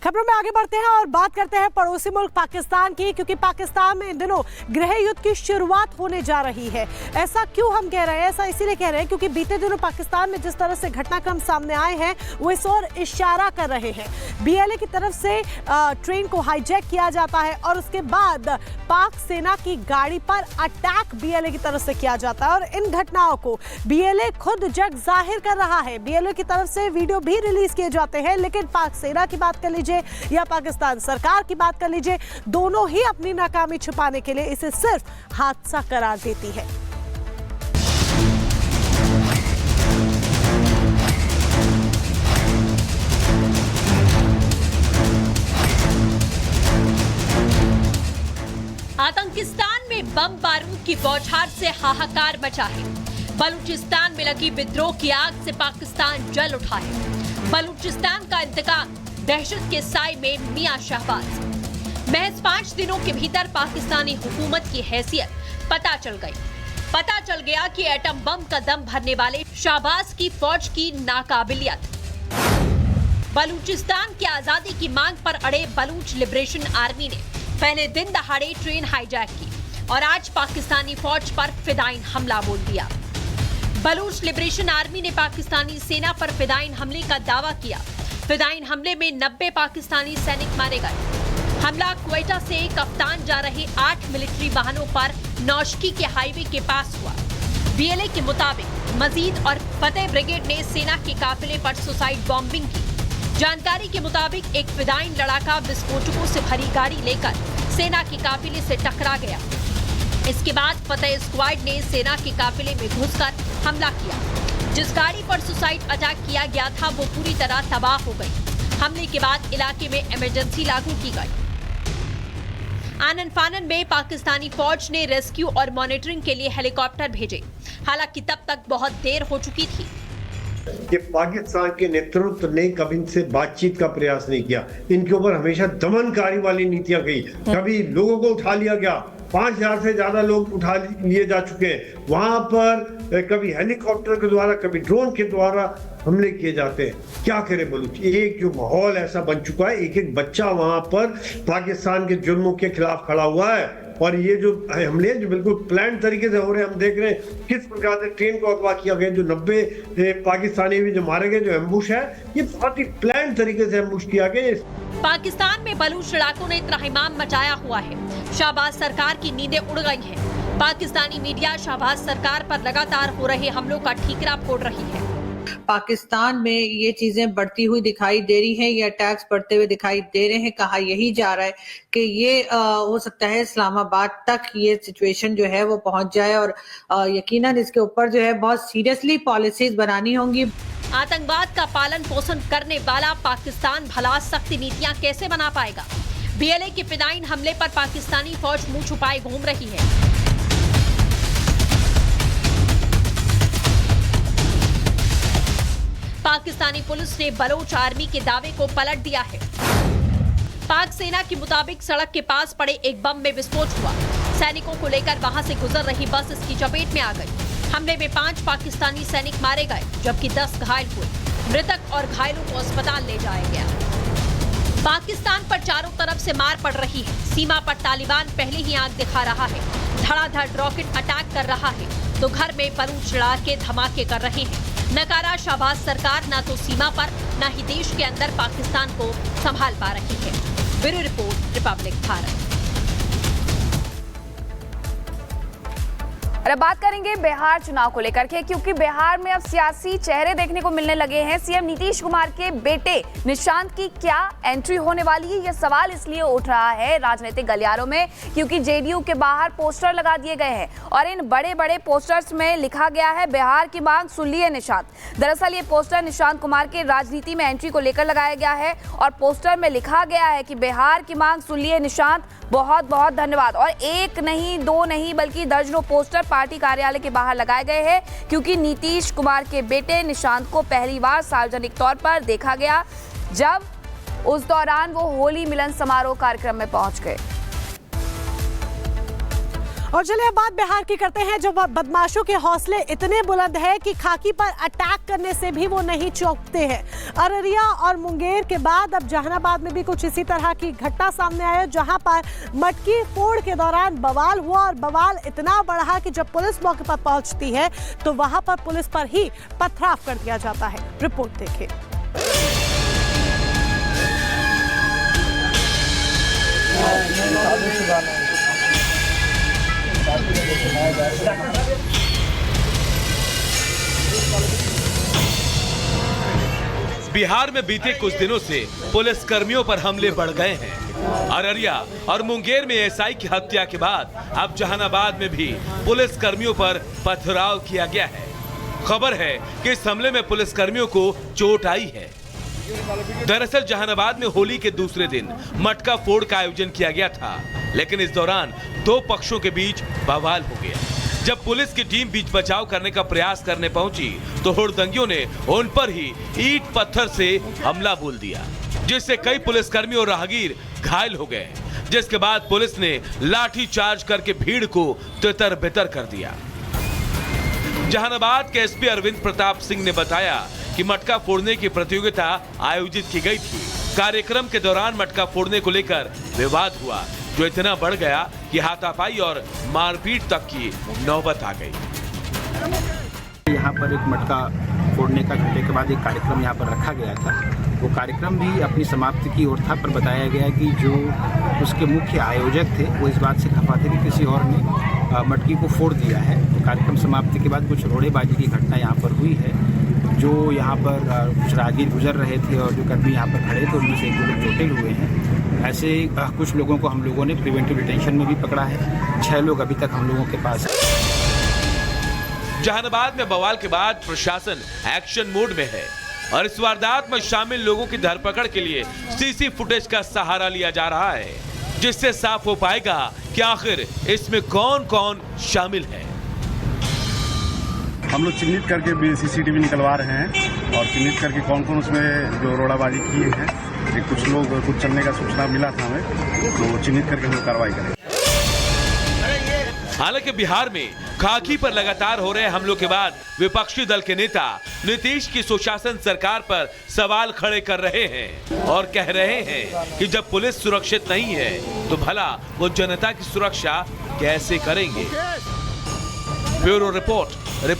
खबरों में आगे बढ़ते हैं और बात करते हैं पड़ोसी मुल्क पाकिस्तान की, क्योंकि पाकिस्तान में इन दिनों गृह युद्ध की शुरुआत होने जा रही है। ऐसा क्यों हम कह रहे हैं? ऐसा इसीलिए कह रहे हैं क्योंकि बीते दिनों पाकिस्तान में जिस तरह से घटनाक्रम सामने आए हैं वो इस ओर इशारा कर रहे हैं। बीएलए की तरफ से ट्रेन को हाईजैक किया जाता है और उसके बाद पाक सेना की गाड़ी पर अटैक बीएलए की तरफ से किया जाता है और इन घटनाओं को बीएलए खुद जग जाहिर कर रहा है। बीएलए की तरफ से वीडियो भी रिलीज किए जाते हैं, लेकिन पाक सेना की बात कर लीजिए या पाकिस्तान सरकार की बात कर लीजिए, दोनों ही अपनी नाकामी छुपाने के लिए इसे सिर्फ हादसा करार देती है। आतंकिस्तान में बम बारूद की बौछार से हाहाकार मचा है। बलूचिस्तान में लगी विद्रोह की आग से पाकिस्तान जल उठा है। बलूचिस्तान का इंतकाम दहशत के साए में मियां शहबाज। महज 5 दिनों के भीतर पाकिस्तानी हुकूमत की हैसियत पता चल गया कि एटम बम का दम भरने वाले शहबाज की फौज की नाकाबिलियत। बलूचिस्तान की आजादी की मांग पर अड़े बलूच लिबरेशन आर्मी ने पहले दिन दहाड़े ट्रेन हाईजैक की और आज पाकिस्तानी फौज पर फिदाइन हमला बोल दिया। बलूच लिबरेशन आर्मी ने पाकिस्तानी सेना पर फिदाइन हमले का दावा किया। फिदाइन हमले में 90 पाकिस्तानी सैनिक मारे गए। हमला क्वेटा से कप्तान जा रहे 8 मिलिट्री वाहनों पर नौशकी के हाईवे के पास हुआ। बीएलए के मुताबिक मजीद और फतेह ब्रिगेड ने सेना के काफिले पर सुसाइड बॉम्बिंग की। जानकारी के मुताबिक एक फिदाइन लड़ाका विस्फोटकों से भरी गाड़ी लेकर सेना के काफिले से टकरा गया। इसके बाद फतेह स्क्वाड ने सेना के काफिले में घुसकर हमला किया। जिस गाड़ी पर सुसाइड अटैक किया गया था वो पूरी तरह तबाह हो गई। हमले के बाद इलाके में इमरजेंसी लागू की गई। आनन फानन में पाकिस्तानी फौज ने रेस्क्यू और मॉनिटरिंग के लिए हेलीकॉप्टर भेजे। हालांकि तब तक बहुत देर हो चुकी थी। कि पाकिस्तान के नेतृत्व ने कभी इनसे बातचीत का प्रयास नहीं किया। इनके ऊपर हमेशा दमनकारी वाली नीतियां गई। कभी लोगों को उठा लिया गया, 5000 से ज्यादा लोग उठा लिए जा चुके हैं। वहां पर कभी हेलीकॉप्टर के द्वारा, कभी ड्रोन के द्वारा हमले किए जाते हैं। क्या करे बलूच, एक जो माहौल ऐसा बन चुका है, एक बच्चा वहां पर पाकिस्तान के जुल्मों के खिलाफ खड़ा हुआ है। और ये जो हमले जो बिल्कुल प्लान तरीके से हो रहे हैं, हम देख रहे हैं किस प्रकार से ट्रेन को अगवा किया गया। जो 90 पाकिस्तानी भी जो मारे गए, जो एम्बुश है, ये बहुत ही प्लान तरीके से एम्बुश किया गया। पाकिस्तान में बलूच लड़ाकों ने त्राहिमाम मचाया हुआ है। शहबाज सरकार की नींदें उड़ गई हैं। पाकिस्तानी मीडिया शहबाज सरकार पर लगातार हो रहे हमलों का ठीकरा फोड़ रही है। पाकिस्तान में ये चीजें बढ़ती हुई दिखाई दे रही हैं, ये अटैक्स बढ़ते हुए दिखाई दे रहे हैं। कहा यही जा रहा है कि ये हो सकता है इस्लामाबाद तक ये सिचुएशन जो है वो पहुंच जाए और यकीनन इसके ऊपर जो है बहुत सीरियसली पॉलिसीज बनानी होंगी। आतंकवाद का पालन पोषण करने वाला पाकिस्तान भला सख्त नीतियां कैसे बना पाएगा? बीएलए के फिदाइन हमले पर पाकिस्तानी फौज मुंह छुपाए घूम रही है। पाकिस्तानी पुलिस ने बलोच आर्मी के दावे को पलट दिया है। पाक सेना के मुताबिक सड़क के पास पड़े एक बम में विस्फोट हुआ। सैनिकों को लेकर वहां से गुजर रही बस इसकी चपेट में आ गई। हमले में 5 पाकिस्तानी सैनिक मारे गए, जबकि 10 घायल हुए। मृतक और घायलों को अस्पताल ले जाया गया। पाकिस्तान पर चारों तरफ से मार पड़ रही है। सीमा पर तालिबान पहले ही आंख दिखा रहा है, धड़ाधड़ रॉकेट अटैक कर रहा है, तो घर में बलूच लड़ाके धमाके कर रहे हैं। नकारा शहबाज सरकार ना तो सीमा पर ना ही देश के अंदर पाकिस्तान को संभाल पा रही है। Bureau report, Republic Bharat. और अब बात करेंगे बिहार चुनाव को लेकर के, क्योंकि बिहार में अब सियासी चेहरे देखने को मिलने लगे हैं। सीएम नीतीश कुमार के बेटे निशांत की क्या एंट्री होने वाली है, यह सवाल इसलिए उठ रहा है राजनीतिक गलियारों में क्योंकि जेडीयू के बाहर पोस्टर लगा दिए गए हैं और इन बड़े बड़े पोस्टर्स में लिखा गया है बिहार की मांग सुन लिए निशांत। दरअसल ये पोस्टर निशांत कुमार के राजनीति में एंट्री को लेकर लगाया गया है और पोस्टर में लिखा गया है कि बिहार की मांग सुन लिए निशांत, बहुत बहुत धन्यवाद। और एक नहीं, 2 नहीं, बल्कि दर्जनों पोस्टर पार्टी कार्यालय के बाहर लगाए गए हैं क्योंकि नीतीश कुमार के बेटे निशांत को पहली बार सार्वजनिक तौर पर देखा गया जब उस दौरान वो होली मिलन समारोह कार्यक्रम में पहुंच गए। और चलिए अब बात बिहार की करते हैं, जब बदमाशों के हौसले इतने बुलंद है कि खाकी पर अटैक करने से भी वो नहीं चौंकते हैं। अररिया और मुंगेर के बाद अब जहानाबाद में भी कुछ इसी तरह की घटना सामने आई, जहां पर मटकी फोड़ के दौरान बवाल हुआ और बवाल इतना बढ़ा कि जब पुलिस मौके पर पहुंचती है तो वहां पर पुलिस पर ही पथराव कर दिया जाता है। रिपोर्ट देखिए। बिहार में बीते कुछ दिनों से पुलिस कर्मियों पर हमले बढ़ गए हैं। अररिया और मुंगेर में एसआई की हत्या के बाद अब जहानाबाद में भी पुलिस कर्मियों पर पथराव किया गया है। खबर है कि इस हमले में पुलिस कर्मियों को चोट आई है। दरअसल जहानाबाद में होली के दूसरे दिन मटका फोड़ का आयोजन किया गया था, लेकिन इस दौरान दो पक्षों के बीच बवाल हो गया। जब पुलिस की टीम बीच बचाव करने का प्रयास करने पहुंची तो हुड़दंगियों ने उन पर ही ईंट पत्थर से हमला बोल दिया, जिससे कई पुलिसकर्मी और राहगीर घायल हो गए, जिसके बाद पुलिस ने लाठी चार्ज करके भीड़ को तितर बितर कर दिया। जहानाबाद के एसपी अरविंद प्रताप सिंह ने बताया कि मटका फोड़ने की प्रतियोगिता आयोजित की गई थी। कार्यक्रम के दौरान मटका फोड़ने को लेकर विवाद हुआ, जो इतना बढ़ गया कि हाथापाई और मारपीट तक की नौबत आ गई। यहाँ पर एक मटका फोड़ने का घंटे के बाद एक कार्यक्रम यहाँ पर रखा गया था। वो कार्यक्रम भी अपनी समाप्ति की ओर था, पर बताया गया कि जो उसके मुख्य आयोजक थे वो इस बात से खफा थे कि किसी और ने मटकी को फोड़ दिया है। तो कार्यक्रम समाप्ति के बाद कुछ रोड़ेबाजी की घटना यहाँ पर हुई है। जो यहाँ पर कुछ राहगीर गुजर रहे थे और जो कर्मी यहाँ पर खड़े थे उनमें से एक दो लोग चोटिल हुए हैं। ऐसे कुछ लोगों को हम लोगों ने प्रिवेंटिव डिटेंशन में भी पकड़ा है। 6 लोग अभी तक हम लोगों के पास है। जहानाबाद में बवाल के बाद प्रशासन एक्शन मोड में है और इस वारदात में शामिल लोगों की धरपकड़ के लिए सीसी फुटेज का सहारा लिया जा रहा है, जिससे साफ हो पाएगा कि आखिर इसमें कौन कौन शामिल है। हम लोग चिन्हित करके भी सीसीटीवी निकलवा रहे हैं और चिन्हित करके कौन कौन उसमें जो रोड़ाबाजी किए हैं, कुछ लोग कुछ चलने का सूचना मिला था हमें, तो चिन्हित करके हम लोग कार्रवाई करेंगे। हालांकि बिहार में खाकी पर लगातार हो रहे हमलों के बाद विपक्षी दल के नेता नीतीश की सुशासन सरकार पर सवाल खड़े कर रहे हैं और कह रहे हैं कि जब पुलिस सुरक्षित नहीं है तो भला वो जनता की सुरक्षा कैसे करेंगे। Bureau report,